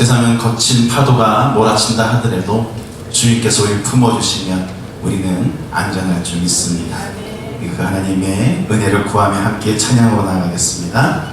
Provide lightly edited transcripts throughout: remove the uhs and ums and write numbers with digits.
세상은 거친 파도가 몰아친다 하더라도 주님께서 우리를 품어주시면 우리는 안전할 줄 믿습니다. 그 하나님의 은혜를 구하며 함께 찬양으로 나가겠습니다.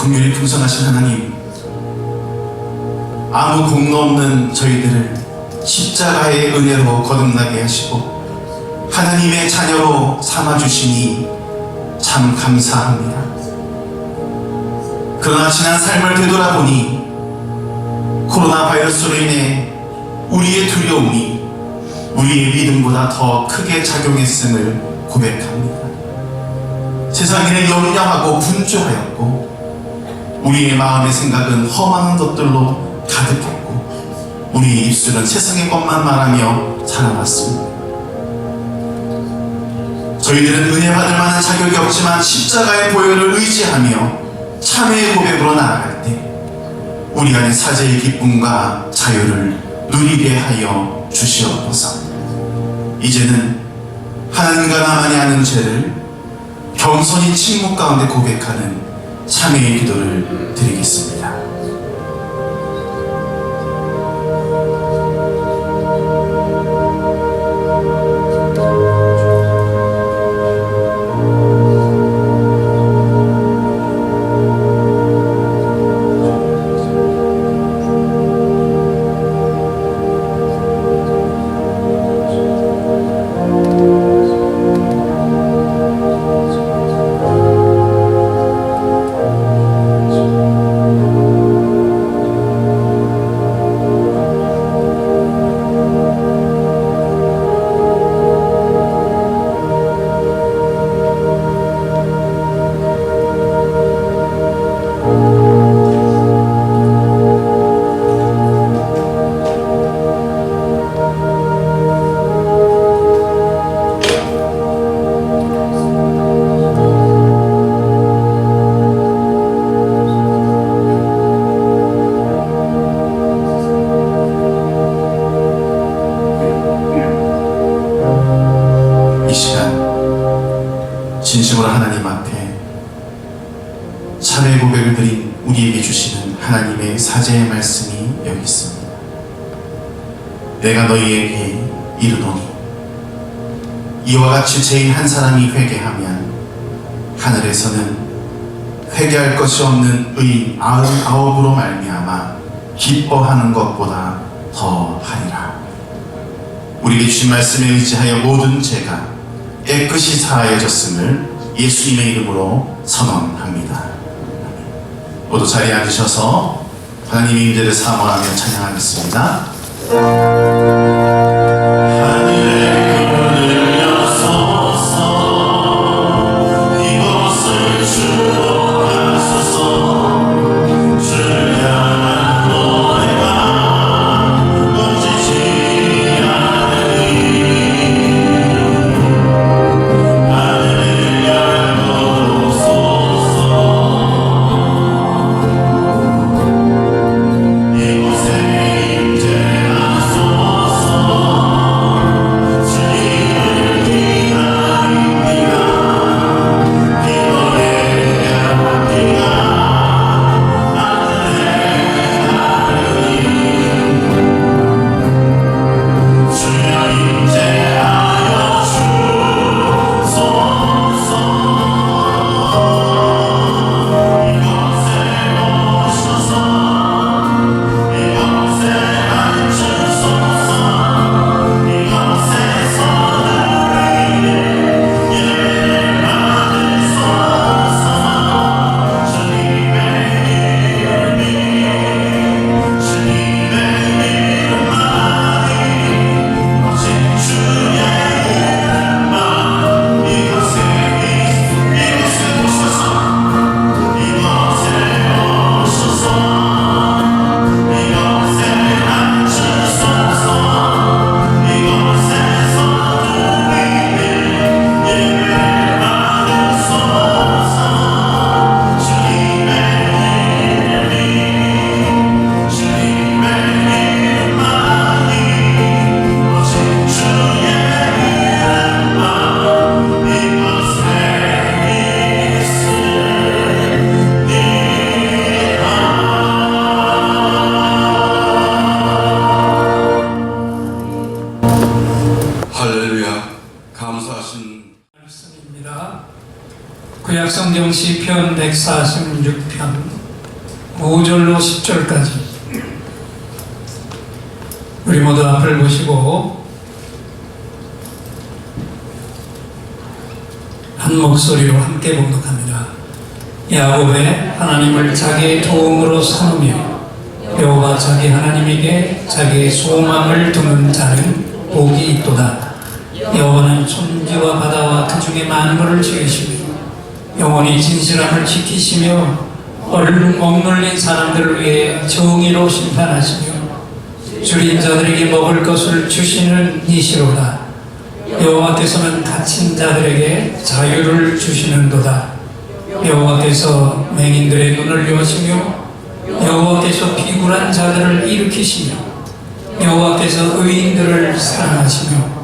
긍휼이 풍성하신 하나님, 아무 공로 없는 저희들을 십자가의 은혜로 거듭나게 하시고 하나님의 자녀로 삼아주시니 참 감사합니다. 그러나 지난 삶을 되돌아보니 코로나 바이러스로 인해 우리의 두려움이 우리의 믿음보다 더 크게 작용했음을 고백합니다. 세상에는 염려하고 분주하였고 우리의 마음의 생각은 험한 것들로 가득했고 우리의 입술은 세상의 것만 말하며 살아왔습니다. 저희들은 은혜 받을 만한 자격이 없지만 십자가의 보혈을 의지하며 참회의 고백으로 나아갈 때 우리 안에 사죄의 기쁨과 자유를 누리게 하여 주시옵소서. 이제는 하나님과 나만이 아는 죄를 겸손히 침묵 가운데 고백하는 참회의 기도를 드리겠습니다. 진심으로 하나님 앞에 참회 고백을 드린 우리에게 주시는 하나님의 사죄의 말씀이 여기 있습니다. 내가 너희에게 이르노니 이와 같이 죄인 한 사람이 회개하면 하늘에서는 회개할 것이 없는 의인 99으로 말미암아 기뻐하는 것보다 더 하리라. 우리에게 주신 말씀에 의지하여 모든 죄가 깨끗이 사하여졌음을 예수님의 이름으로 선언합니다. 모두 자리에 앉으셔서 하나님의 임재를 사모하며 찬양하겠습니다. 하늘의 문을 여소서 이곳을 주로 하소서 주를 향한 노래가 멈추지 않으니 하늘을 열어놓으소서 이곳에 임재하소서 구약성경 시편 146편 5절로 10절까지 우리 모두 앞을 보시고 한 목소리로 함께 봉독합니다. 야곱의 하나님을 자기의 도움으로 삼으며 여호와 자기 하나님에게 자기의 소망을 두는 자는 복이 있도다. 여호와는 천지와 바다와 그 중에 만물을 지으시며 영원히 진실함을 지키시며 억눌린 사람들을 위해 정의로 심판하시며 줄인 자들에게 먹을 것을 주시는 이시로다. 여호와께서는 갇힌 자들에게 자유를 주시는도다. 여호와께서 맹인들의 눈을 여시며 여호와께서 비굴한 자들을 일으키시며 여호와께서 의인들을 사랑하시며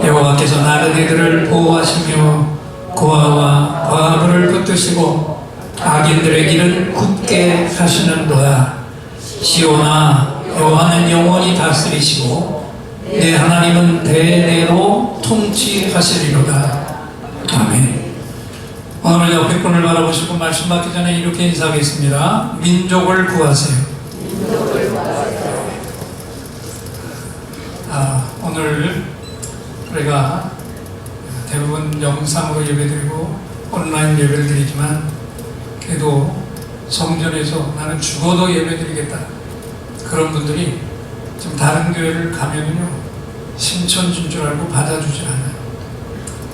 여호와께서 나그네들을 보호하시며 고아와 과부를 붙드시고 악인들의 길은 굳게 하시는도다. 시온아, 여호와는 영원히 다스리시고 내 하나님은 대대로 통치하시리로다. 아멘. 오늘 옆에 분을 바라보시고 말씀 받기 전에 이렇게 인사하겠습니다. 민족을 구하세요. 오늘 우리가 대부분 영상으로 예배드리고 온라인 예배를 드리지만 그래도 성전에서 나는 죽어도 예배드리겠다 그런 분들이 좀 다른 교회를 가면은요 신천지인 줄 알고 받아주질 않아요.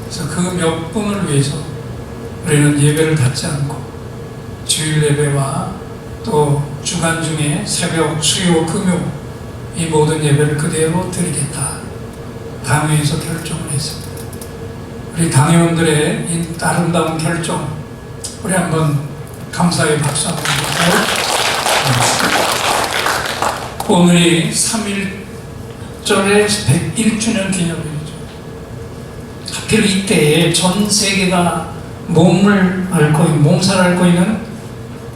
그래서 그 몇 분을 위해서 우리는 예배를 받지 않고 주일 예배와 또 주간 중에 새벽, 수요, 금요 이 모든 예배를 그대로 드리겠다 당회에서 결정을 했습니다. 우리 당회원들의 이 아름다운 결정 우리 한번 감사의 박수 한번 드릴까요? 오늘이 3.1절의 101주년 기념일이죠. 하필 이때에 전 세계가 몸살 앓고 있는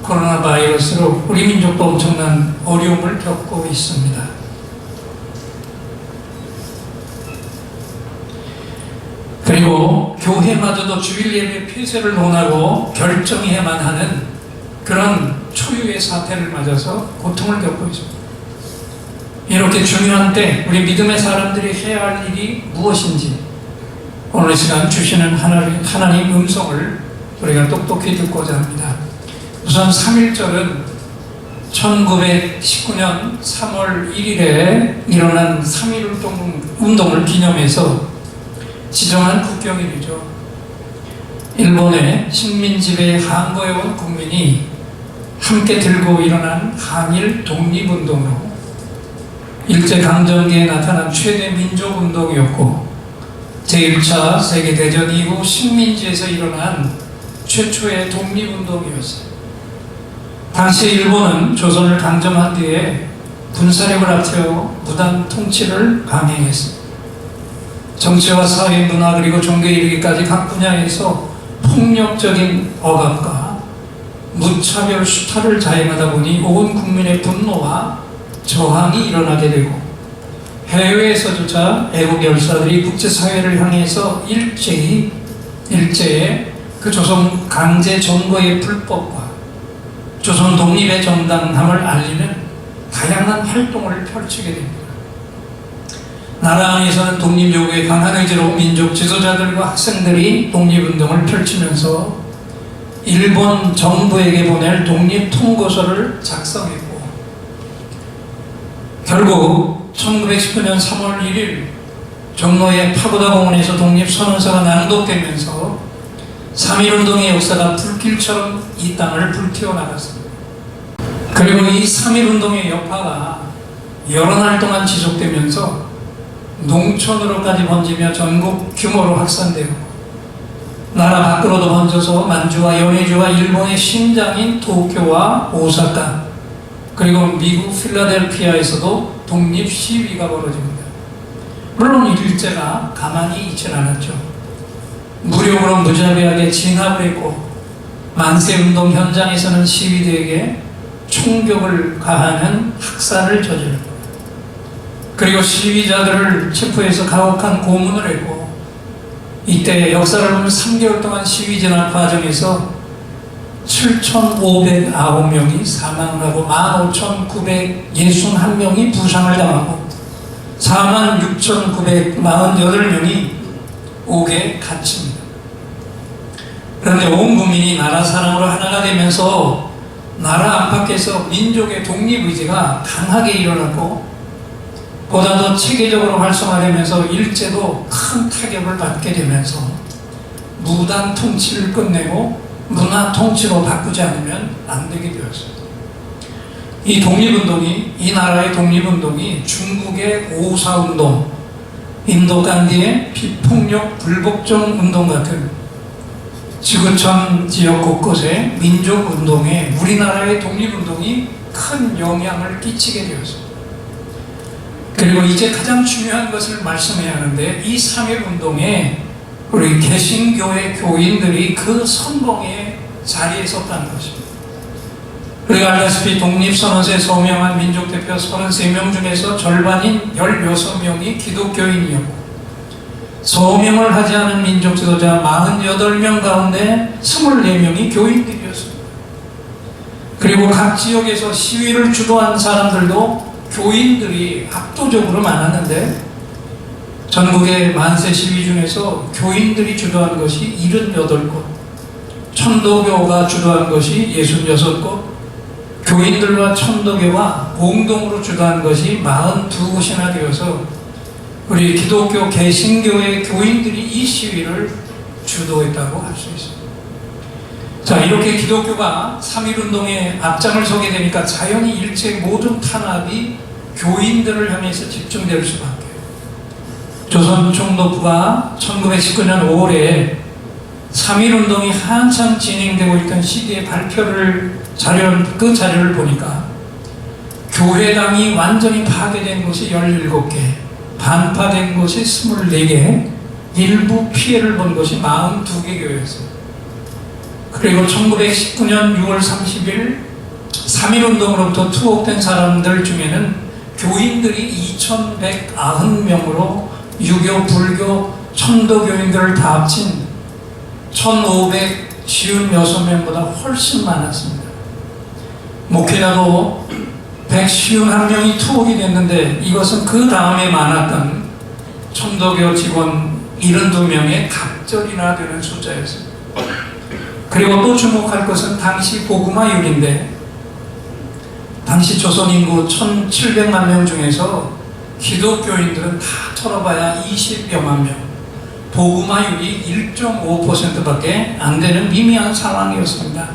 코로나 바이러스로 우리 민족도 엄청난 어려움을 겪고 있습니다. 그리고 교회마저도 주일 예배 폐쇄를 논하고 결정해야만 하는 그런 초유의 사태를 맞아서 고통을 겪고 있습니다. 이렇게 중요한 때 우리 믿음의 사람들이 해야 할 일이 무엇인지 오늘 시간 주시는 하나님 음성을 우리가 똑똑히 듣고자 합니다. 우선 3.1절은 1919년 3월 1일에 일어난 3.1 운동을 기념해서 지정한 국경일이죠. 일본의 식민지배 항거에 온 국민이 함께 들고 일어난 한일 독립운동으로 일제강점기에 나타난 최대 민족운동이었고 제1차 세계대전 이후 식민지에서 일어난 최초의 독립운동이었어요. 당시 일본은 조선을 강점한 뒤에 군사력을 앞세워 무단 통치를 강행했습니다. 정치와 사회, 문화 그리고 종교에 이르기까지 각 분야에서 폭력적인 억압과 무차별 수탈을 자행하다 보니 온 국민의 분노와 저항이 일어나게 되고 해외에서조차 애국 열사들이 국제사회를 향해서 일제히 그 조선 강제 점거의 불법과 조선 독립의 정당함을 알리는 다양한 활동을 펼치게 됩니다. 나라 안에서는 독립 요구에 강한 의지로 민족 지도자들과 학생들이 독립운동을 펼치면서 일본 정부에게 보낼 독립 통고서를 작성했고 결국 1919년 3월 1일 종로의 파고다 공원에서 독립선언서가 낭독되면서 3.1운동의 역사가 불길처럼 이 땅을 불태워 나갔습니다. 그리고 이 3.1운동의 여파가 여러 날 동안 지속되면서 농촌으로까지 번지며 전국 규모로 확산되고 나라 밖으로도 번져서 만주와 연해주와 일본의 심장인 도쿄와 오사카 그리고 미국 필라델피아에서도 독립 시위가 벌어집니다. 물론 일제가 가만히 있질 않았죠. 무력으로 무자비하게 진압을 했고 만세운동 현장에서는 시위대에게 총격을 가하는 학살을 저질렀고 그리고 시위자들을 체포해서 가혹한 고문을 했고 이때 역사를 보면 3개월 동안 시위 진압 과정에서 7,509명이 사망을 하고 15,961명이 부상을 당하고 46,948명이 옥에 갇힙니다. 그런데 온 국민이 나라 사랑으로 하나가 되면서 나라 안팎에서 민족의 독립의지가 강하게 일어났고 보다 더 체계적으로 활성화되면서 일제도 큰 타격을 받게 되면서 무당 통치를 끝내고 문화 통치로 바꾸지 않으면 안 되게 되었습니다. 이 독립운동이, 이 나라의 독립운동이 중국의 오사운동, 인도 간디의 비폭력 불복종 운동 같은 지구촌 지역 곳곳의 민족운동에 우리나라의 독립운동이 큰 영향을 끼치게 되었습니다. 그리고 이제 가장 중요한 것을 말씀해야 하는데 이 3.1운동에 우리 개신교회 교인들이 그 선봉의 자리에 섰다는 것입니다. 우리가 알다시피 독립선언서에 서명한 민족대표 33명 중에서 절반인 16명이 기독교인이었고 서명을 하지 않은 민족 지도자 48명 가운데 24명이 교인들이었습니다. 그리고 각 지역에서 시위를 주도한 사람들도 교인들이 압도적으로 많았는데 전국의 만세 시위 중에서 교인들이 주도한 것이 78곳, 천도교가 주도한 것이 66곳, 교인들과 천도교가 공동으로 주도한 것이 42곳이나 되어서 우리 기독교 개신교의 교인들이 이 시위를 주도했다고 할 수 있습니다. 자, 이렇게 기독교가 3.1운동에 앞장을 서게 되니까 자연히 일체 모든 탄압이 교인들을 향해서 집중될 수밖에. 조선 총독부가 1919년 5월에 3.1운동이 한참 진행되고 있던 시기에 그 자료를 보니까 교회당이 완전히 파괴된 곳이 17개, 반파된 곳이 24개, 일부 피해를 본 곳이 42개 교회였어요. 그리고 1919년 6월 30일 3.1운동으로부터 투옥된 사람들 중에는 교인들이 2,190명으로 유교, 불교, 천도교인들을 다 합친 1,556명보다 훨씬 많았습니다. 목회자도 151명이 투옥이 됐는데 이것은 그 다음에 많았던 천도교 직원 72명의 갑절이나 되는 숫자였습니다. 그리고 또 주목할 것은 당시 복음화율인데 당시 조선 인구 1,700만 명 중에서 기독교인들은 다 털어봐야 20여만 명, 복음화율이 1.5%밖에 안 되는 미미한 상황이었습니다.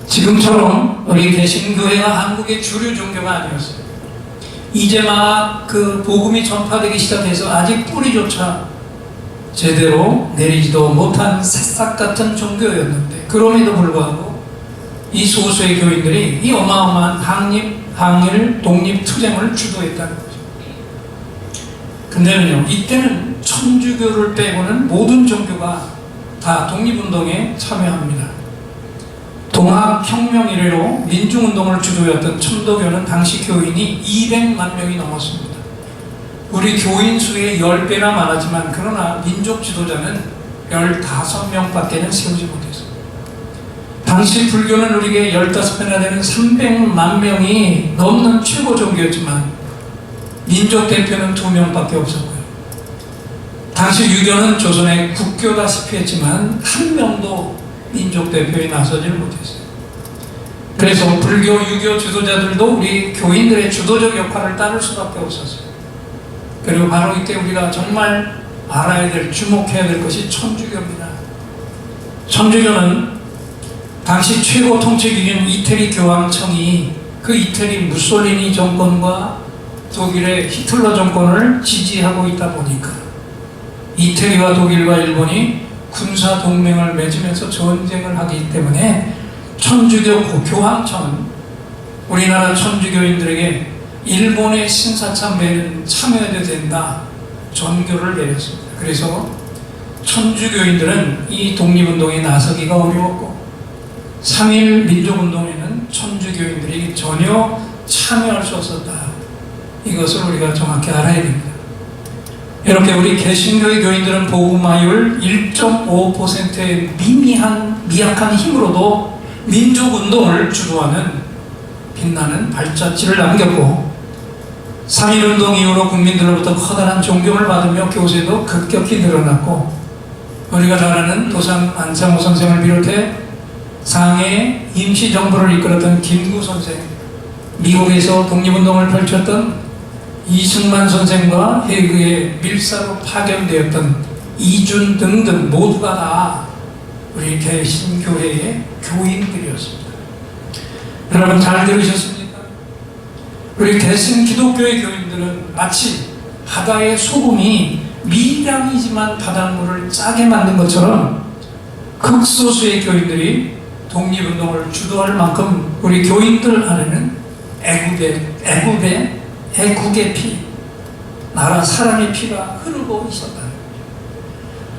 지금처럼 우리 개신교회가 한국의 주류 종교가 아니었어요. 이제 막 그 복음이 전파되기 시작해서 아직 뿌리조차 제대로 내리지도 못한 새싹 같은 종교였는데 그럼에도 불구하고 이 소수의 교인들이 이 어마어마한 항일, 독립 투쟁을 주도했다는 거죠. 근데는요, 이때는 천주교를 빼고는 모든 종교가 다 독립운동에 참여합니다. 동학혁명 이래로 민중운동을 주도했던 천도교는 당시 교인이 200만 명이 넘었습니다. 우리 교인 수의 10배나 많았지만 그러나 민족 지도자는 15명밖에는 세우지 못했습니다. 당시 불교는 우리에게 15배나 되는 300만 명이 넘는 최고 종교였지만 민족 대표는 2명밖에 없었고요. 당시 유교는 조선의 국교다시피 했지만 한 명도 민족 대표에 나서질 못했어요. 그래서 불교, 유교 지도자들도 우리 교인들의 주도적 역할을 따를 수밖에 없었어요. 그리고 바로 이때 우리가 정말 알아야 될, 주목해야 될 것이 천주교입니다. 천주교는 당시 최고 통치기관 이태리 교황청이 그 이태리 무솔리니 정권과 독일의 히틀러 정권을 지지하고 있다 보니까 이태리와 독일과 일본이 군사 동맹을 맺으면서 전쟁을 하기 때문에 천주교 교황청은 우리나라 천주교인들에게 일본의 신사참배는 참여해야 된다 전교를 내렸습니다. 그래서 천주교인들은 이 독립운동에 나서기가 어려웠고 3.1 민족운동에는 천주교인들이 전혀 참여할 수 없었다. 이것을 우리가 정확히 알아야 됩니다. 이렇게 우리 개신교의 교인들은 복음화율 1.5%의 미약한 힘으로도 민족운동을 주도하는 빛나는 발자취를 남겼고 3.1운동 이후로 국민들로부터 커다란 존경을 받으며 교세도 급격히 늘어났고 우리가 잘 아는 도산 안창호 선생을 비롯해 상해 임시정부를 이끌었던 김구 선생, 미국에서 독립운동을 펼쳤던 이승만 선생과 해그에 밀사로 파견되었던 이준 등등 모두가 다 우리 개신교회의 교인들이었습니다. 여러분 잘 들으셨습니까? 우리 개신 기독교의 교인들은 마치 바다의 소금이 미량이지만 바닷물을 짜게 만든 것처럼 극소수의 교인들이 독립운동을 주도할 만큼 우리 교인들 안에는 애국의 피, 나라 사랑의 피가 흐르고 있었다.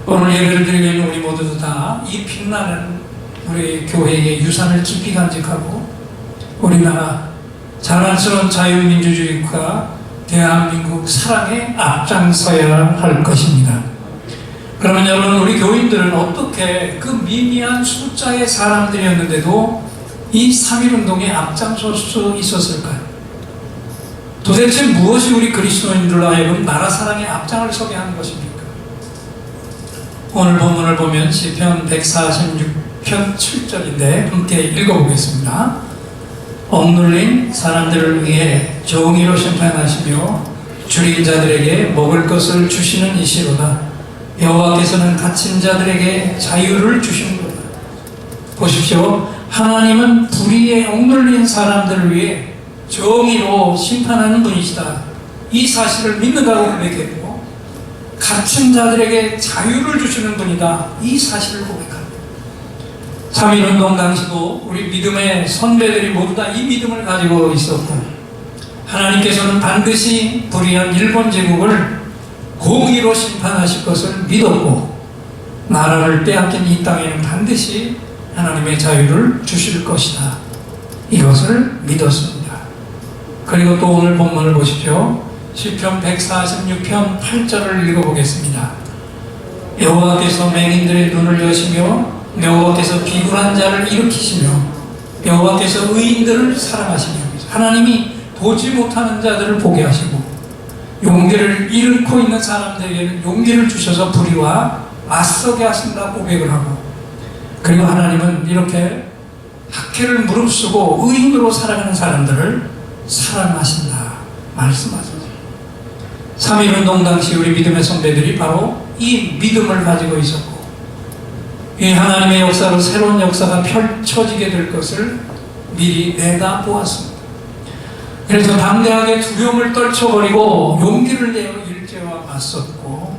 오늘 예배를 드리고 있는 우리 모두도 다 이 빛나는 우리 교회의 유산을 깊이 간직하고 우리나라 자랑스러운 자유민주주의 국가 대한민국 사랑에 앞장서야 할 것입니다. 그러면 여러분, 우리 교인들은 어떻게 그 미미한 숫자의 사람들이었는데도 이 3.1운동에 앞장설 수 있었을까요? 도대체 무엇이 우리 그리스도인들로 하여금 나라 사랑의 앞장을 서게 하는 것입니까? 오늘 본문을 보면 시편 146편 7절인데 함께 읽어보겠습니다. 억눌린 사람들을 위해 정의로 심판하시며 줄인 자들에게 먹을 것을 주시는 이시로다. 여호와께서는 갇힌 자들에게 자유를 주시는도다. 보십시오. 하나님은 불의에 억눌린 사람들을 위해 정의로 심판하는 분이시다. 이 사실을 믿는다고 고백했고 갇힌 자들에게 자유를 주시는 분이다. 이 사실을 고백합니다. 3.1운동 당시도 우리 믿음의 선배들이 모두 다 이 믿음을 가지고 있었고 하나님께서는 반드시 불의한 일본 제국을 공의로 심판하실 것을 믿었고 나라를 빼앗긴 이 땅에는 반드시 하나님의 자유를 주실 것이다. 이것을 믿었습니다. 그리고 또 오늘 본문을 보십시오. 시편 146편 8절을 읽어보겠습니다. 여호와께서 맹인들의 눈을 여시며 여호와께서 비굴한 자를 일으키시며 여호와께서 의인들을 사랑하시며 하나님이 보지 못하는 자들을 보게 하시고 용기를 잃고 있는 사람들에게는 용기를 주셔서 불의와 맞서게 하신다 고백을 하고 그리고 하나님은 이렇게 학회를 무릅쓰고 의인으로 살아가는 사람들을 사랑하신다 말씀하셨습니다. 3.1운동 당시 우리 믿음의 선배들이 바로 이 믿음을 가지고 있었고 이 하나님의 역사로 새로운 역사가 펼쳐지게 될 것을 미리 내다보았습니다. 그래서 담대하게 두려움을 떨쳐버리고 용기를 내어 일제와 맞섰고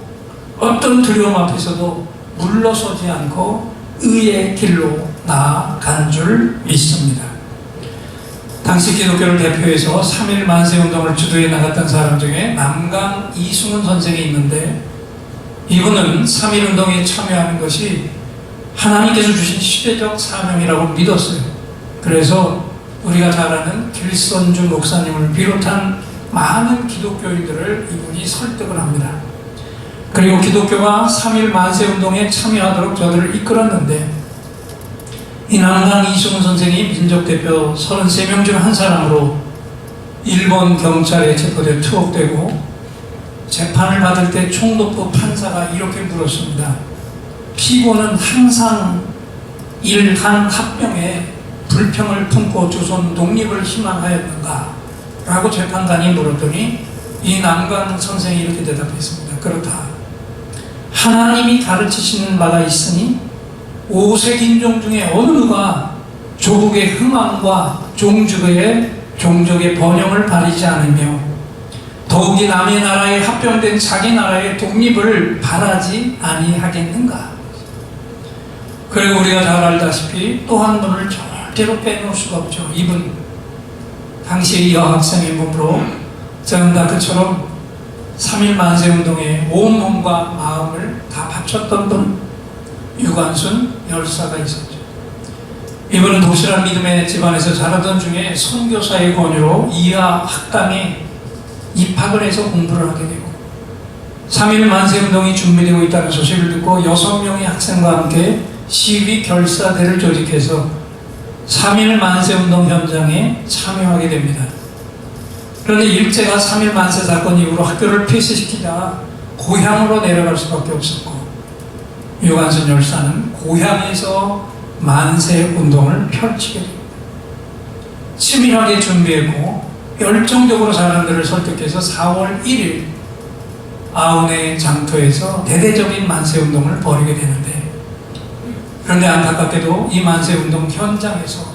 어떤 두려움 앞에서도 물러서지 않고 의의 길로 나아간 줄 믿습니다. 당시 기독교를 대표해서 3.1 만세운동을 주도해 나갔던 사람 중에 남강 이승훈 선생이 있는데 이분은 3.1운동에 참여하는 것이 하나님께서 주신 시대적 사명이라고 믿었어요. 그래서 우리가 잘 아는 길선주 목사님을 비롯한 많은 기독교인들을 이분이 설득을 합니다. 그리고 기독교가 3.1 만세운동에 참여하도록 저들을 이끌었는데 이 남강 이승훈 선생이 민족대표 33명 중 한 사람으로 일본 경찰에 체포돼 투옥되고 재판을 받을 때 총독부 판사가 이렇게 물었습니다. 피고는 항상 일한 합병에 불평을 품고 조선 독립을 희망하였는가? 라고 재판관이 물었더니 이 남강 선생이 이렇게 대답했습니다. 그렇다. 하나님이 가르치시는 바가 있으니 오색 인종 중에 어느 누가 조국의 흥망과 종족의 번영을 바라지 않으며 더욱이 남의 나라에 합병된 자기 나라의 독립을 바라지 아니하겠는가? 그리고 우리가 잘 알다시피 또 한 분을 절대로 빼놓을 수가 없죠. 이분 당시 여학생의 몸으로 저한다크처럼 3.1 만세운동에 온몸과 마음을 다 바쳤던 분 유관순 열사가 있었죠. 이분은 독실한 믿음의 집안에서 자라던 중에 선교사의 권유로 이하 학당에 입학을 해서 공부를 하게 되고 3.1 만세운동이 준비되고 있다는 소식을 듣고 6명의 학생과 함께 시위 결사대를 조직해서 3.1 만세운동 현장에 참여하게 됩니다. 그런데 일제가 3.1 만세 사건 이후로 학교를 폐쇄시키자 고향으로 내려갈 수밖에 없었고, 유관순 열사는 고향에서 만세운동을 펼치게 됩니다. 치밀하게 준비했고 열정적으로 사람들을 설득해서 4월 1일 아우네 장터에서 대대적인 만세운동을 벌이게 되는데, 그런데 안타깝게도 이 만세운동 현장에서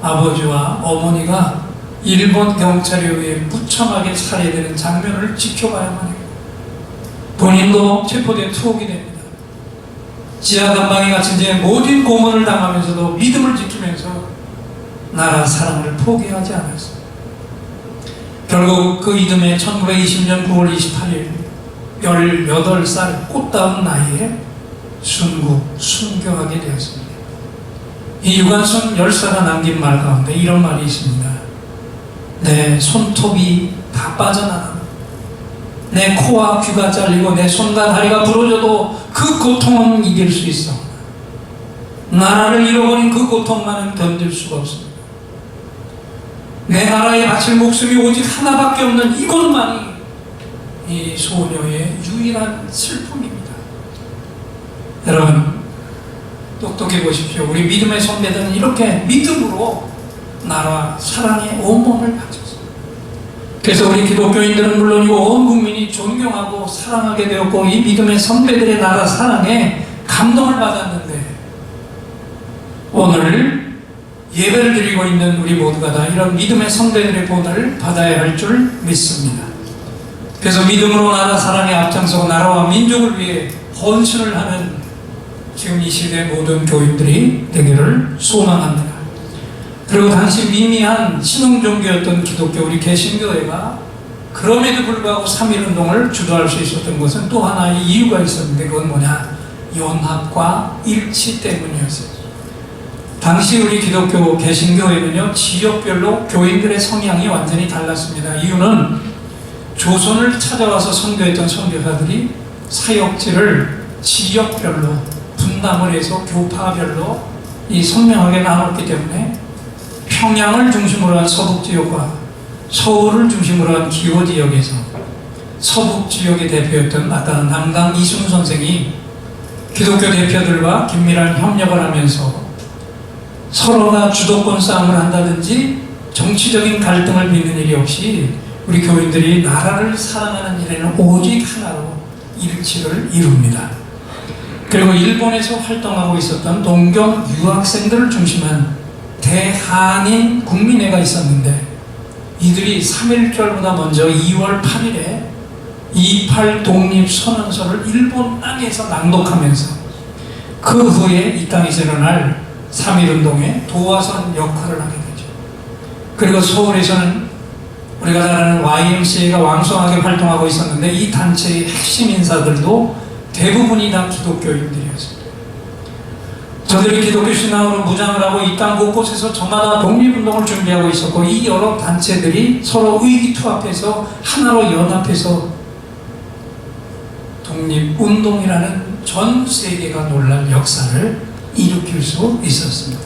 아버지와 어머니가 일본 경찰에 의해 무참하게 살해되는 장면을 지켜봐야만 해요. 본인도 체포돼 투옥이 됩니다. 지하 감방에 갇힌 채 모든 고문을 당하면서도 믿음을 지키면서 나라 사랑을 포기하지 않았어요. 결국 그 이듬해 1920년 9월 28일 18살 꽃다운 나이에 순교하게 되었습니다. 이 유관순 열사가 남긴 말 가운데 이런 말이 있습니다. 내 손톱이 다 빠져나가, 내 코와 귀가 잘리고 내 손과 다리가 부러져도 그 고통은 이길 수 있어. 나라를 잃어버린 그 고통만은 견딜 수가 없습니다. 내 나라에 바칠 목숨이 오직 하나밖에 없는 이것만이 이 소녀의 유일한 슬픔입니다. 여러분, 똑똑해 보십시오. 우리 믿음의 선배들은 이렇게 믿음으로 나라 사랑에 온몸을 바쳤어요. 그래서 우리 기독교인들은 물론이고 온 국민이 존경하고 사랑하게 되었고, 이 믿음의 선배들의 나라 사랑에 감동을 받았는데, 오늘 예배를 드리고 있는 우리 모두가 다 이런 믿음의 선배들의 본을 받아야 할 줄 믿습니다. 그래서 믿음으로 나라 사랑에 앞장서고 나라와 민족을 위해 헌신을 하는 지금 이 시대 모든 교인들이 되기를 소망합니다. 그리고 당시 미미한 신흥종교였던 기독교 우리 개신교회가 그럼에도 불구하고 3.1운동을 주도할 수 있었던 것은 또 하나의 이유가 있었는데, 그건 뭐냐? 연합과 일치 때문이었어요. 당시 우리 기독교 개신교회는요, 지역별로 교인들의 성향이 완전히 달랐습니다. 이유는 조선을 찾아와서 선교했던 선교사들이 사역지를 지역별로 분담을 해서 교파별로 이 선명하게 나눴기 때문에 평양을 중심으로 한 서북지역과 서울을 중심으로 한 기호지역에서 서북지역의 대표였던 아까 남강 이순 선생이 기독교 대표들과 긴밀한 협력을 하면서 서로가 주도권 싸움을 한다든지 정치적인 갈등을 빚는 일이 없이 우리 교인들이 나라를 사랑하는 일에는 오직 하나로 일치를 이룹니다. 그리고 일본에서 활동하고 있었던 동경 유학생들을 중심한 대한인 국민회가 있었는데, 이들이 3.1절보다 먼저 2월 8일에 28 독립선언서를 일본 땅에서 낭독하면서 그 후에 이 땅에서 일어날 3.1운동의 도화선 역할을 하게 되죠. 그리고 서울에서는 우리가 잘 아는 YMCA가 왕성하게 활동하고 있었는데, 이 단체의 핵심 인사들도 대부분이 다 기독교인들이었습니다. 저들이 기독교 신앙으로 무장을 하고 이 땅 곳곳에서 저마다 독립운동을 준비하고 있었고, 이 여러 단체들이 서로 의기투합해서 하나로 연합해서 독립운동이라는 전 세계가 놀랄 역사를 일으킬 수 있었습니다.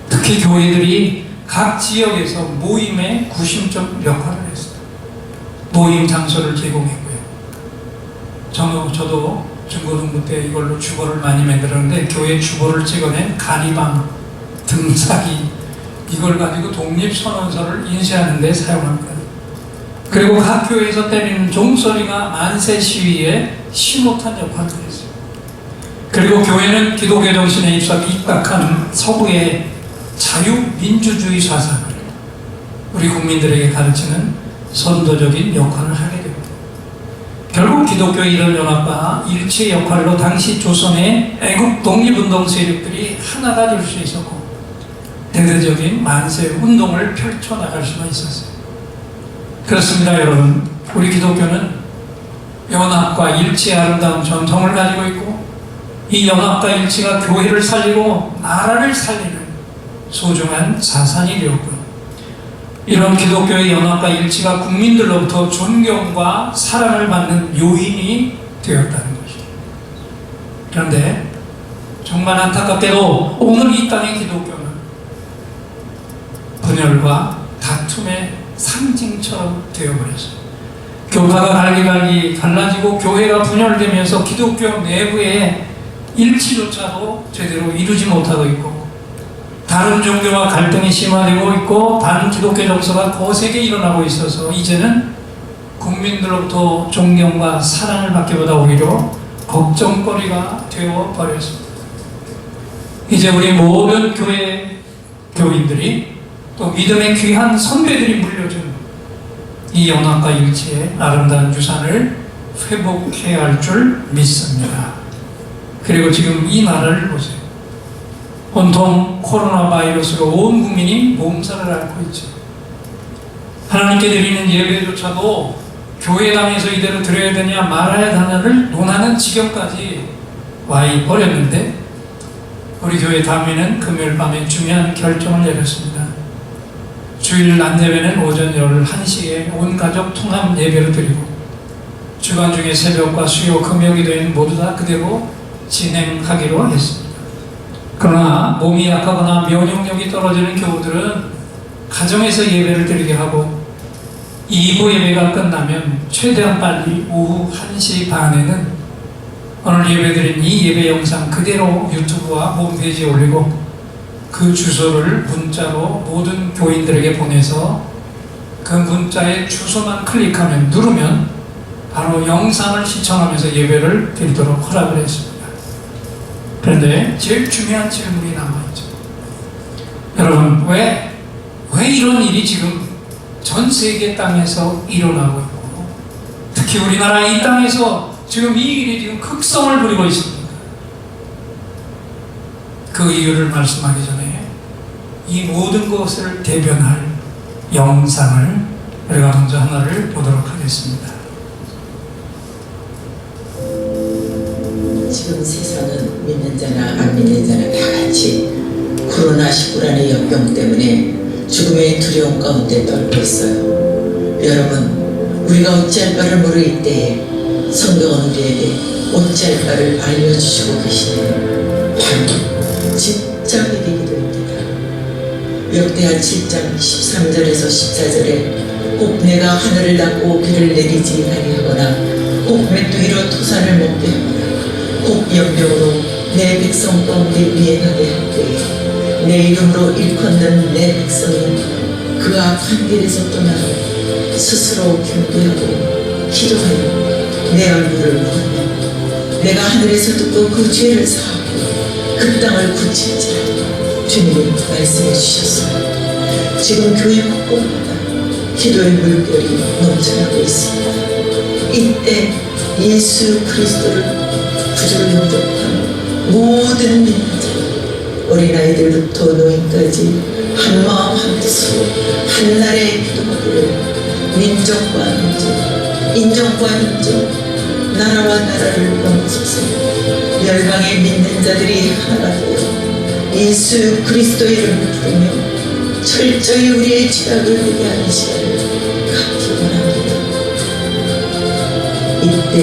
특히 교회들이 각 지역에서 모임의 구심적 역할을 했어요. 모임 장소를 제공했고요. 저도 중고등부 때 이걸로 주보를 많이 만들었는데, 교회 주보를 찍어낸 가리방, 등사기, 이걸 가지고 독립선언서를 인쇄하는 데 사용합니다. 그리고 각 교회에서 때리는 종소리가 만세 시위에 심오탄 역할을 했어요. 그리고 교회는 기독교 정신에 입각한 서구의 자유민주주의 사상을 우리 국민들에게 가르치는 선도적인 역할을 하게 됩니다. 결국 기독교의 이런 연합과 일치의 역할로 당시 조선의 애국 독립운동 세력들이 하나가 될 수 있었고, 대대적인 만세운동을 펼쳐나갈 수가 있었어요. 그렇습니다, 여러분. 우리 기독교는 연합과 일치의 아름다운 전통을 가지고 있고, 이 연합과 일치가 교회를 살리고 나라를 살리는 소중한 자산이 되었고요. 이런 기독교의 연합과 일치가 국민들로부터 존경과 사랑을 받는 요인이 되었다는 것이죠. 그런데 정말 안타깝게도 오늘 이 땅의 기독교는 분열과 다툼의 상징처럼 되어버렸어요. 교파가 갈기갈기 갈라지고 교회가 분열되면서 기독교 내부의 일치조차도 제대로 이루지 못하고 있고, 다른 종교와 갈등이 심화되고 있고, 다른 기독교 정서가 거세게 일어나고 있어서 이제는 국민들로부터 존경과 사랑을 받기보다 오히려 걱정거리가 되어버렸습니다. 이제 우리 모든 교회 교인들이 또 믿음의 귀한 선배들이 물려준 이 연합과 일치의 아름다운 유산을 회복해야 할 줄 믿습니다. 그리고 지금 이 나라를 보세요. 온통 코로나 바이러스로 온 국민이 몸살을 앓고 있죠. 하나님께 드리는 예배조차도 교회당에서 이대로 드려야 되냐 말아야 하냐를 논하는 지경까지 와 버렸는데, 우리 교회 담회는 금요일 밤에 중요한 결정을 내렸습니다. 주일 낮 예배는 오전 11시에 온 가족 통합 예배를 드리고, 주간 중에 새벽과 수요 금요기도에는 모두 다 그대로 진행하기로 했습니다. 그러나 몸이 약하거나 면역력이 떨어지는 교우들은 가정에서 예배를 드리게 하고, 2부 예배가 끝나면 최대한 빨리 오후 1시 반에는 오늘 예배드린 이 예배 영상 그대로 유튜브와 홈페이지에 올리고, 그 주소를 문자로 모든 교인들에게 보내서 그 문자의 주소만 클릭하면, 누르면 바로 영상을 시청하면서 예배를 드리도록 허락을 했습니다. 그런데 제일 중요한 질문이 남아있죠. 여러분, 왜 이런 일이 지금 전 세계 땅에서 일어나고 있고, 특히 우리나라 이 땅에서 지금 이 일이 지금 극성을 부리고 있습니다. 그 이유를 말씀하기 전에 이 모든 것을 대변할 영상을 우리가 먼저 하나를 보도록 하겠습니다. 지금 세상은 믿는 자나 안 믿는 자나 다 같이 코로나19라는 역병 때문에 죽음의 두려움 가운데 떨고 있어요. 여러분, 우리가 어찌할 바를 모를 때에 성경은 우리에게 어찌할 바를 알려주시고 계시네요. 바로 집자회개 기도입니다. 역대하 7장 13절에서 14절에 꼭 내가 하늘을 닫고 비를 내리지 아니하거나 꼭 메뚜기로 토산을 먹게 하거나 꼭 연병으로 내 백성 가운데 미행하게 할 때에 내 이름으로 일컫는 내 백성이 그 악한 길에서 떠나서 스스로 경배하고 기도하여 내 얼굴을 보며 내가 하늘에서 듣고 그 죄를 사하고 그 땅을 고칠지라 주님이 말씀해 주셨어요. 지금 교회 곳곳마다 기도의 물결이 넘쳐나고 있습니다. 이때 예수 그리스도를 구주로 영접한 모든 믿는 자, 어린아이들부터 노인까지 한마음 한뜻으로 한날의 기도하기를 민족과 민족, 인종과 인종, 나라와 나라를 넘어서서 열방의 믿는 자들이 하나가 되어 예수 그리스도의 이름을 부르며 철저히 우리의 죄악을 회개하는 시간을 갖기 원합니다. 이때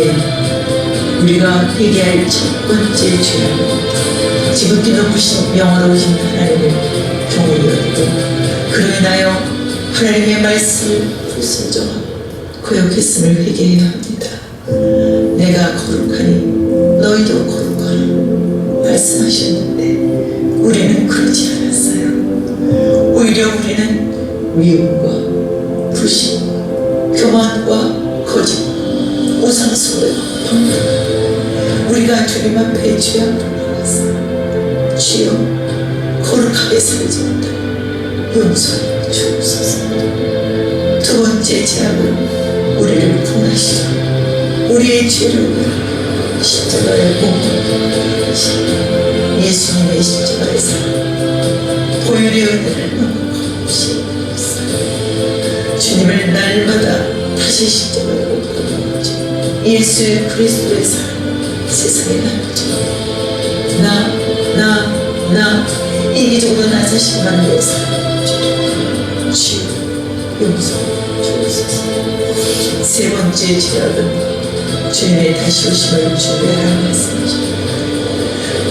우리가 회개할 첫 번째 죄악은 지극히 높으신 영원하신 하나님을 경외히 여기고 그로 인하여 하나님의 말씀을 불순종하고 거역했음을 회개해야 합니다. 내가 거룩하니 너희도 거룩하라 말씀하셨는데 우리는 그러지 않았어요. 오히려 우리는 미움과 불신, 교만과 거짓, 우상숭배, 방문, 우리가 주님 앞에 죄악을 나갔어요. 주여 거룩하게 살지 못하고 용서하여 주옵소서. 두 번째 죄악은 우리를 분하시고 우리의 죄를 십자가에 못 박히신 예수님의 십자가의 사랑, 보혈의 은혜를 너무 없이 받았어요. 주님을 날마다 다시 십자가에 못 박히신 예수 그리스도의 사랑 세상에 나누죠. 나 이기적으로 나 자신만 위해 살아주죠. 주여 용서하여 주옵소서. 세 번째 죄악은 주님의 다시 오심을 준비하라는 말씀이죠.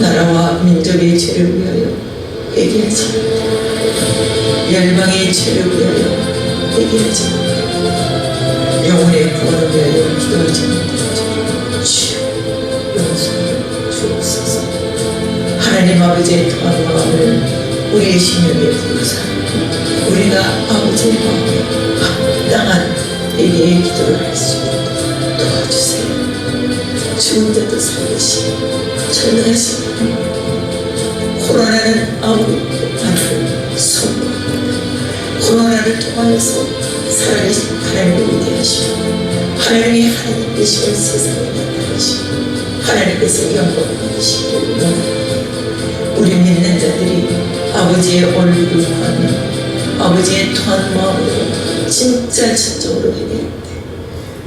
나라와 민족의 죄를 위하여 회개하지 못하고 열방의 죄를 위하여 회개하지 못하고 영혼의 구원을 위하여 기도하지 못하고 주여 용서하여 주옵소서. 하나님 아버지의 더한 마음을 우리의 심령에 부으사 우리가 아버지의 마음에 합당한 회개의 기도를 할 수 있도록 도와주세요. 죽은 자도 살리시고 전능하신 하나님, 코로나는 아무것도 아니고 선포합니다. 코로나를 통하여서 살아계신 하나님을 위대하시고 하나님이 하나님 되시고 세상에 나타나시고 하나님께서 영광을 받으시기를 원합니다. 우리 믿는 자들이 아버지의 얼굴을 보며 아버지의 더한 마음으로 진짜 진정으로 회개할 때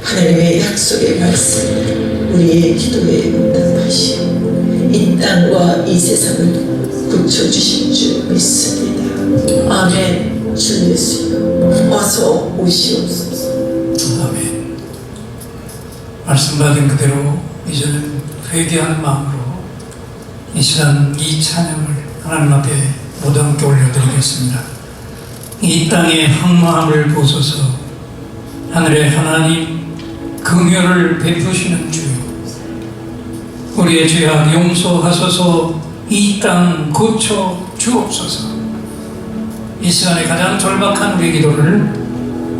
하나님의 약속의 말씀을 우리의 기도에 응답하시고 이 땅과 이 세상을 고쳐주신 줄 믿습니다. 아멘. 주 예수여 어서 오시옵소서. 아멘. 말씀 받은 그대로 이제는 회개하는 마음으로 이 시간 이 찬양을 하나님 앞에 모두 함께 올려드리겠습니다. 이 땅의 황무함을 보소서. 하늘의 하나님 긍휼을 베푸시는 주여, 우리의 죄악 용서하소서. 이 땅 고쳐 주옵소서. 이 시간에 가장 절박한 우리 기도를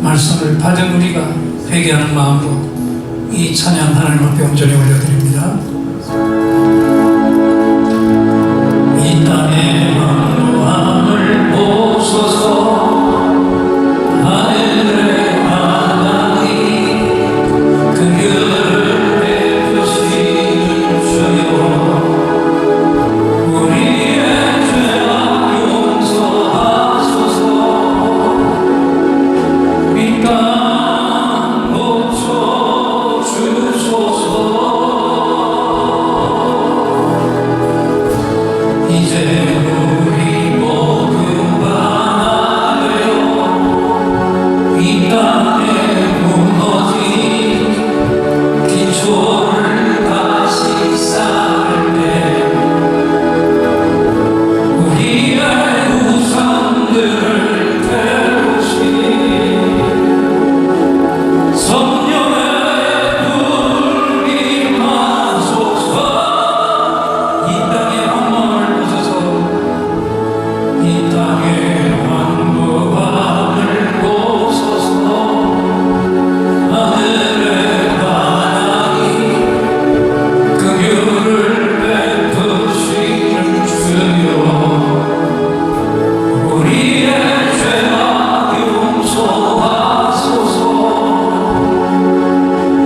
말씀을 받은 우리가 회개하는 마음으로 이 찬양 하나님 앞에 온전히 올려드립니다. 이 땅의 황무함을 보소서. 하늘의 하나님 긍휼을 베푸시는 주여, 우리의 죄악 용서하소서. 이 땅 고쳐 주소서. 이제 우리 모두가 하나 되어 이 땅에 무너진 기초를 다시 쌓을 때 우리의 우상들을 태우시 성령의 불이 임하소서. 이 땅의 황무함을 보소서. 이 땅의 황무함을 보소서. 하늘의 하나님 긍휼을 베푸시는 주여, 우리의 죄악 용서하소서.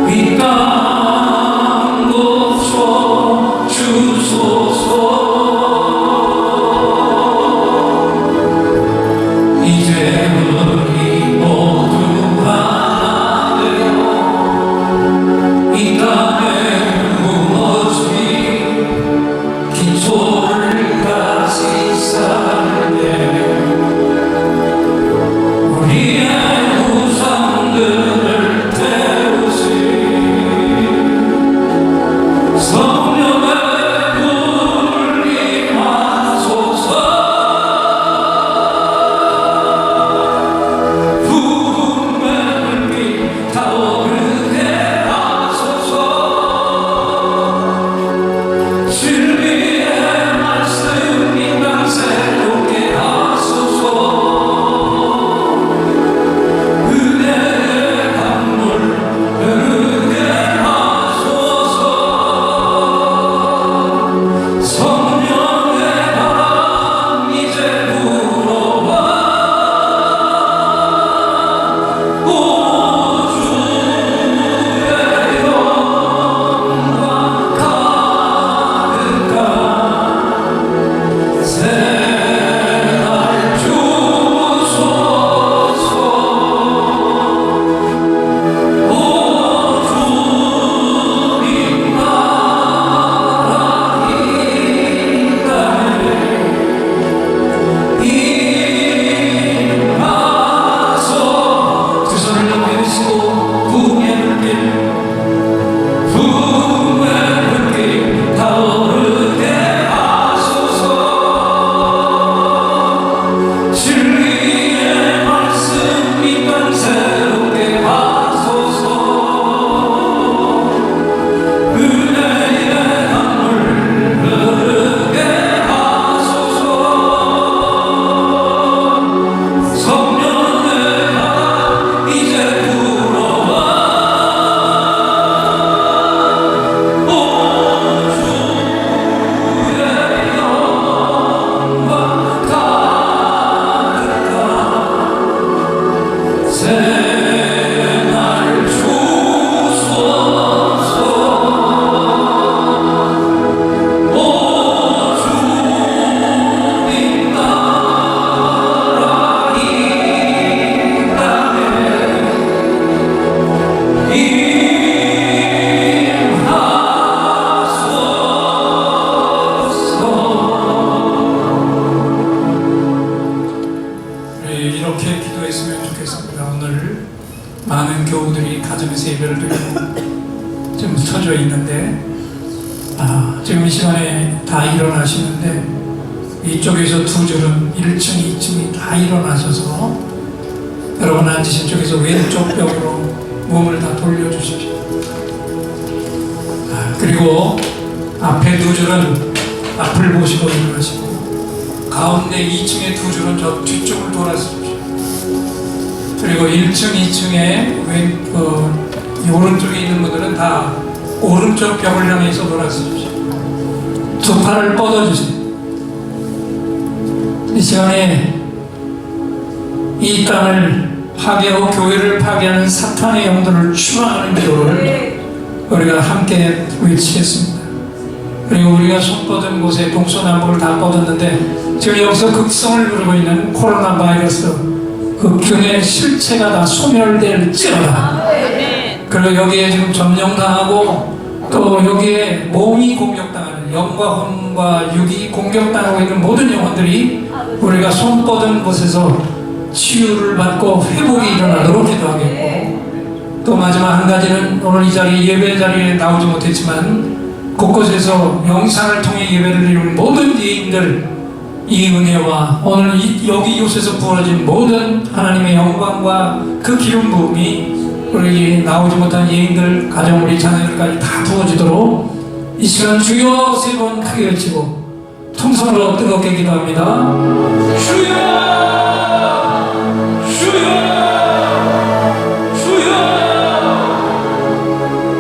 이 땅 고쳐 주소서. 이제 우리 모두 하나 되어 이 땅에 무너진 기초를 다시 쌓을 때 우리의 우상들을 태우시 성령의 불이 임하소서. 많은 교우들이 가정에서 예배를 드리고 좀 서져 있는데 지금 이 시간에 다 일어나시는데 이쪽에서 두 줄은 1층, 2층이 다 일어나셔서 여러분 앉으신 쪽에서 왼쪽 벽으로 몸을 다 돌려주십시오. 그리고 앞에 두 줄은 앞을 보시고 일어나시고 가운데 2층에 두 줄은 저 뒤쪽을 돌아서십시오. 그리고 1층, 2층에 오른쪽에 있는 분들은 다 오른쪽 벽을 향해서 돌아서십시오. 두 팔을 뻗어주세요. 이 시간에 이 땅을 파괴하고 교회를 파괴하는 사탄의 영들을 추방하는 기도를 우리가 함께 외치겠습니다. 그리고 우리가 손 뻗은 곳에 동서남북을 다 뻗었는데 지금 여기서 극성을 누르고 있는 코로나 바이러스 그 균의 실체가 다 소멸될지어다. 그리고 여기에 지금 점령당하고 또 여기에 몸이 공격당하는 영과 혼과 육이 공격당하고 있는 모든 영혼들이 우리가 손 뻗은 곳에서 치유를 받고 회복이 일어나도록 기도하겠고, 또 마지막 한 가지는 오늘 이 자리 예배 자리에 나오지 못했지만 곳곳에서 영상을 통해 예배를 드리는 모든 예인들 이 은혜와 오늘 여기 이곳에서 부어진 모든 하나님의 영광과 그 기름 부음이 우리 나오지 못한 예인들, 가정, 우리 자녀들까지 다 부어지도록 이 시간 주여 세 번 크게 외치고 통성으로 뜨겁게 기도합니다. 주여, 주여, 주여.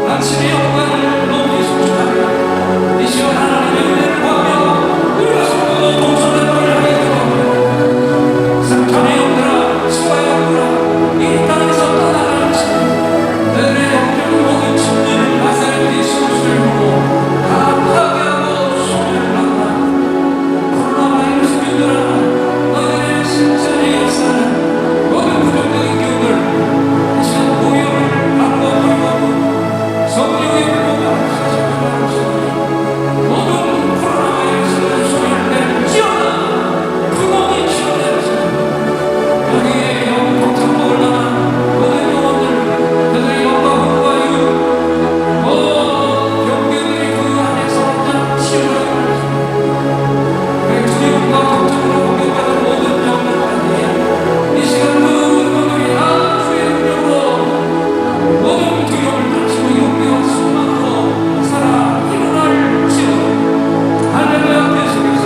당신의 영광을 높이 송축하며 이 시간 하나님의 은혜를 구하며 우리가 손으로 동서남북을 향해 기도합니다. 사탄의 영들아, 수아의 영들아, 이 땅에서 떠나가는 너희의 영적인 모든 침례를 나사렛 예수를 보고 다 파괴하고 소멸하라. 코로나 바이러스 균들아, 너희의 신전의 역사는 모든 부정적인 기운을 이 시간 공유를 방법하고 성령의 불보가 모든 코로나 바이러스를 소멸될지어다. 구멍이 치워낼지어다. 여기에 영 고통을 당한 모든 영혼들, 그들의 영과 혼과 육, 영계들이 그 안에서 그냥 치유를 두려움과 고통으로 공격받은 모든 영혼들 이 시간 모든 분들이 다 주의 능력으로 모든 두려움을 다치고 용기와 소망으로 살아 일어날지어다. 할렐루야. 계속해서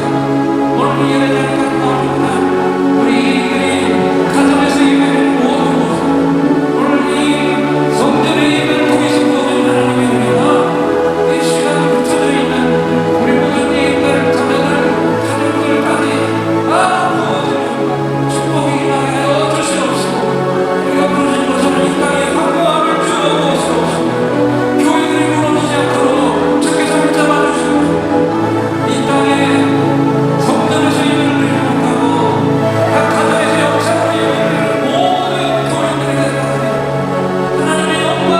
오늘 예배자리까지 나오니까 우리 가정에서 예배를 모든 곳 오늘 이 성전의 예배를 통해서 모든 하나님의 은혜가 이 시간에 붙여져 있는 우리 모든 예배를 자녀들, 가족들까지 다 부어지는 축복이 일어나게 하여 주시옵소서. 우리가 부르신 것처럼 이 땅에 황무함을 주옵소서. 교회들이 무너지지 않도록 주께서 붙잡아 주시옵소서. 이 땅에 성전에서 예배를 드리지 못하고 각 가정에서 영상으로 예배를 드리는 모든 교인들에게 하나님의 영광,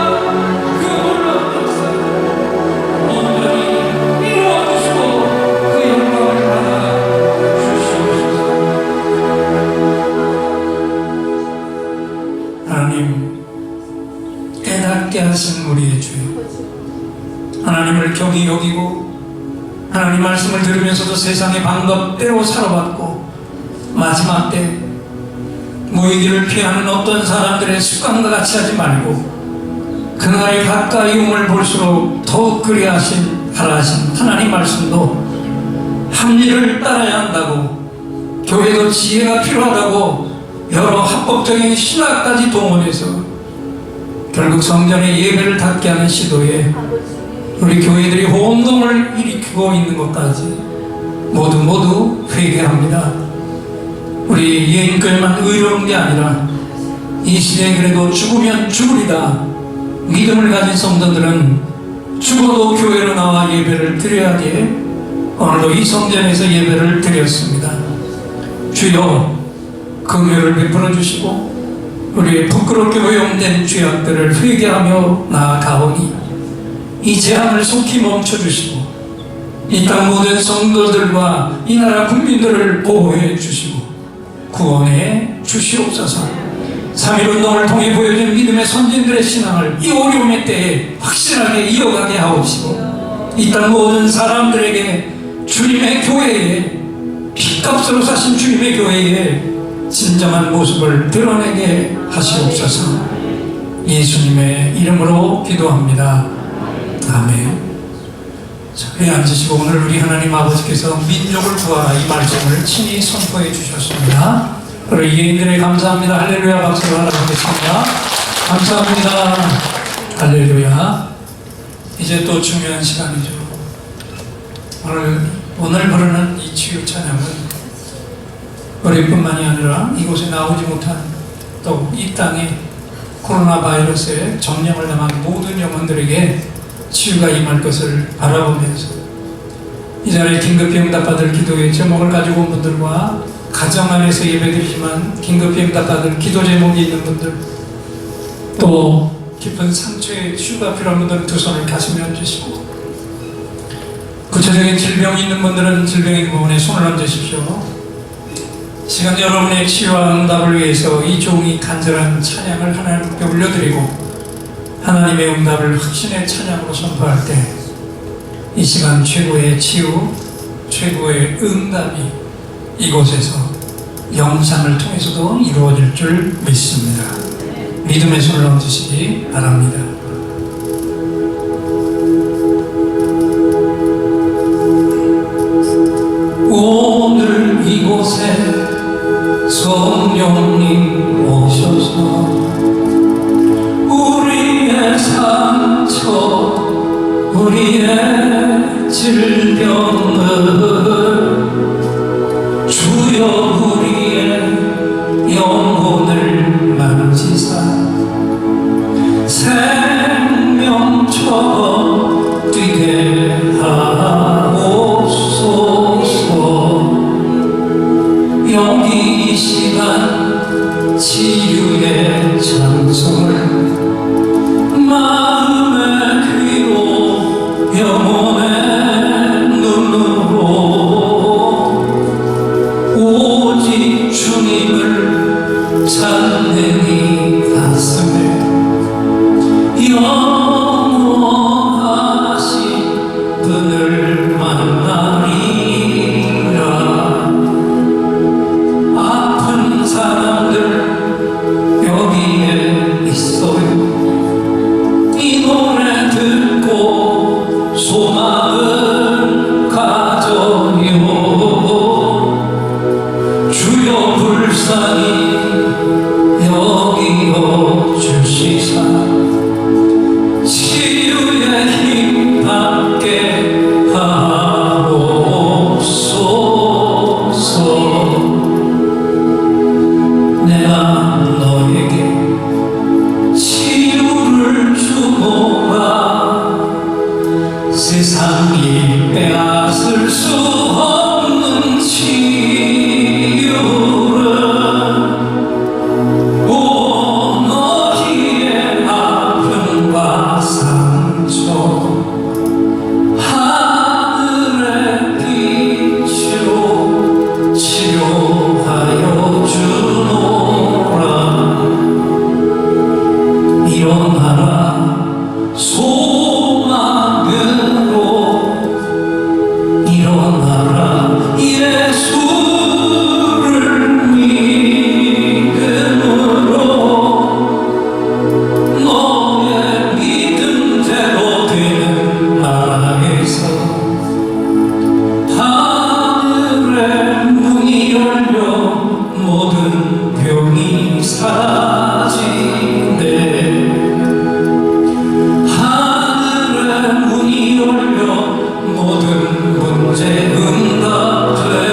그 놀라운 역사 온전히 이루어주시고 그 영광을 받아 주시옵소서. 하나님, 깨닫게 하신 우리의 주여, 하나님을 경히 여기고 하나님 말씀을 들으면서도 세상의 방법대로 살아왔고 마지막 때 모이기를 피하는 어떤 사람들의 습관과 같이 하지 말고 그날에 가까이 옴을 볼수록 더욱 그리하신 하라하신 하나님 말씀도 합리를 따라야 한다고, 교회도 지혜가 필요하다고 여러 합법적인 신학까지 동원해서 결국 성전의 예배를 닫게 하는 시도에 우리 교회들이 혼동을 일으키고 있는 것까지 모두 회개합니다. 우리 예인교회만 의로운 게 아니라 이 시대에 그래도 죽으면 죽으리다 믿음을 가진 성도들은 죽어도 교회로 나와 예배를 드려야기에 오늘도 이 성전에서 예배를 드렸습니다. 주여 긍휼을 베풀어 주시고 우리의 부끄럽게 오염된 죄악들을 회개하며 나아가오니 이 재앙을 속히 멈춰주시고 이 땅 모든 성도들과 이 나라 국민들을 보호해 주시고 구원해 주시옵소서. 3.1운동을 통해 보여준 믿음의 선진들의 신앙을 이 어려움의 때에 확실하게 이어가게 하옵시고, 이 땅 모든 사람들에게 주님의 교회에, 피값으로 사신 주님의 교회에 진정한 모습을 드러내게 하시옵소서. 예수님의 이름으로 기도합니다. 아멘. 자리에 앉으시고, 오늘 우리 하나님 아버지께서 민족을 구하라 이 말씀을 친히 선포해 주셨습니다. 우리 예인들의 감사합니다. 할렐루야 박수를 하나 보겠습니다. 감사합니다. 할렐루야. 이제 또 중요한 시간이죠. 오늘 부르는 이 치유 찬양은 우리뿐만이 아니라 이곳에 나오지 못한, 또 이 땅에 코로나 바이러스에 점령을 당한 모든 영혼들에게 치유가 임할 것을 바라보면서, 이 자리에 긴급히 응답받을 기도의 제목을 가지고 온 분들과 가정 안에서 예배드리지만 긴급히 응답받을 기도 제목이 있는 분들, 또 깊은 상처에 치유가 필요한 분들은 두 손을 가슴에 얹으시고, 구체적인 질병이 있는 분들은 질병의 부분에 손을 얹으십시오. 시간 여러분의 치유와 응답을 위해서 이 종이 간절한 찬양을 하나님께 올려드리고, 하나님의 응답을 확신의 찬양으로 선포할 때 이 시간 최고의 치유, 최고의 응답이 이곳에서 영상을 통해서도 이루어질 줄 믿습니다. 믿음의 손을 얹으시기 바랍니다. 오늘 이곳에 성령님 오셔서 우리의 상처, 우리의 질병을 주여 우리의 영혼을 만지사 생명처럼 뛰게 하옵소서. 여기 이 시간 치유의 장소를 마음의 귀로 영혼의 눈으로 오직 주님을 찾는 이 가슴에 영원하신 분을 만나리라. 아픈 사람들 여기에 있어요. 이 노래 듣고 소망을 가져요. 주여 불쌍히 여기어 주시사 치유의 힘 받게 하옵소서. 내가 너에게 치유를 주노라. 세상이 빼앗을 수 없는 치유를 오 너희의 아픔과 상처 하늘의 빛으로 치료하여 주노라. 일어나라 소망으로, 일어나라 예수를 믿음으로. 너의 믿음대로 되는 나라에서 하늘의 문이 열려 모든 병이 사라지네. 하늘의 문이 열려 모든 문제 응답되네.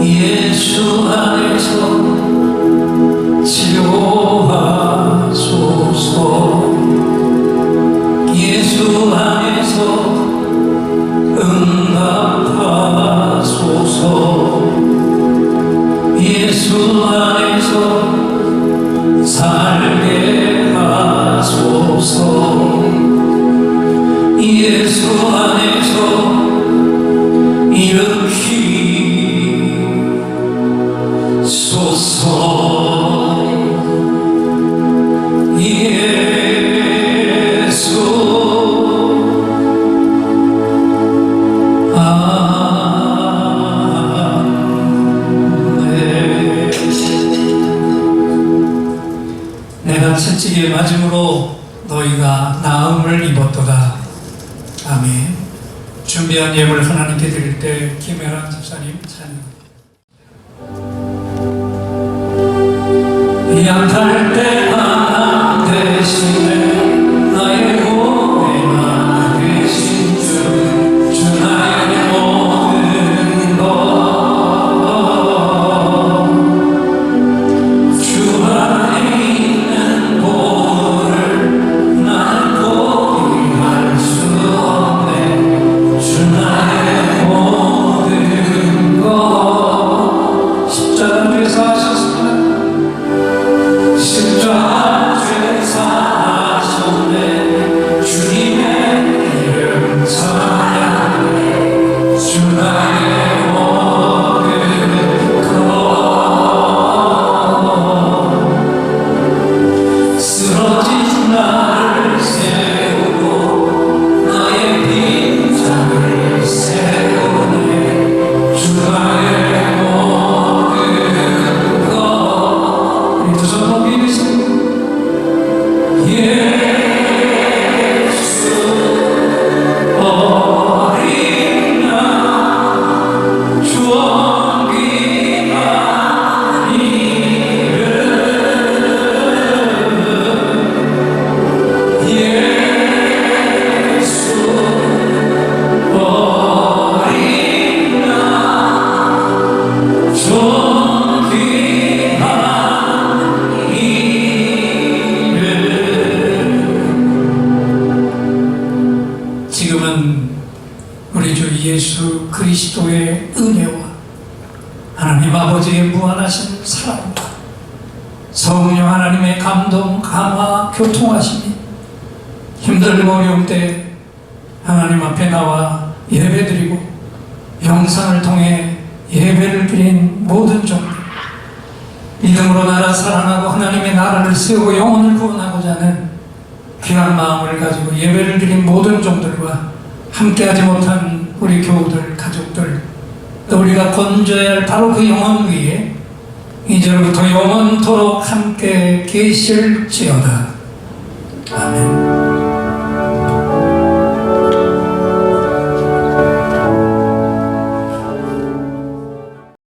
예수 안에서 치료하소서. 예수 안에서 응답하소서. 예수 안에서 살게 하소서. 예수 안에서 일으키 맞음으로 너희가 나음을 입었도다. 아멘. 준비한 예물 하나님께 드릴 때 김혜란 집사님 찬양. 약할 때 하나 대신에 나의 고뇌가 되신 주 나의 모든 것 주 안에 있는 보를 난 포기할 수 없네. 주 나의 모든 것 십자가 위에서 하셨습니다. 십자가 죄사 하셨네. 주님의 이름 찬양해. 주 나의 모든 것 쓰러진 나를 세우고 나의 빈장을 세우네. 주 나의 모든 것 우리 두 손 높이 드시고 예수 어린 양 주원 귀한 이름 예수 어린 양 주원 귀한 이름. 지금은 우리 주 예수 그리스도의 은혜와 하나님 아버지의 무한하신 사랑과 성령 하나님의 감동, 감화, 교통하심이 힘들고 어려울 때 하나님 앞에 나와 예배드리고 영상을 통해 예배를 드린 모든 종들, 믿음으로 나라 사랑하고 하나님의 나라를 세우고 영혼을 구원하고자 하는 귀한 마음을 가지고 예배를 드린 모든 종들과 함께하지 못한 우리 교우들, 가족들, 또 우리가 건져야 할 바로 그 영혼 위에 이제로부터 영원토록 함께 계실지어다. 아멘.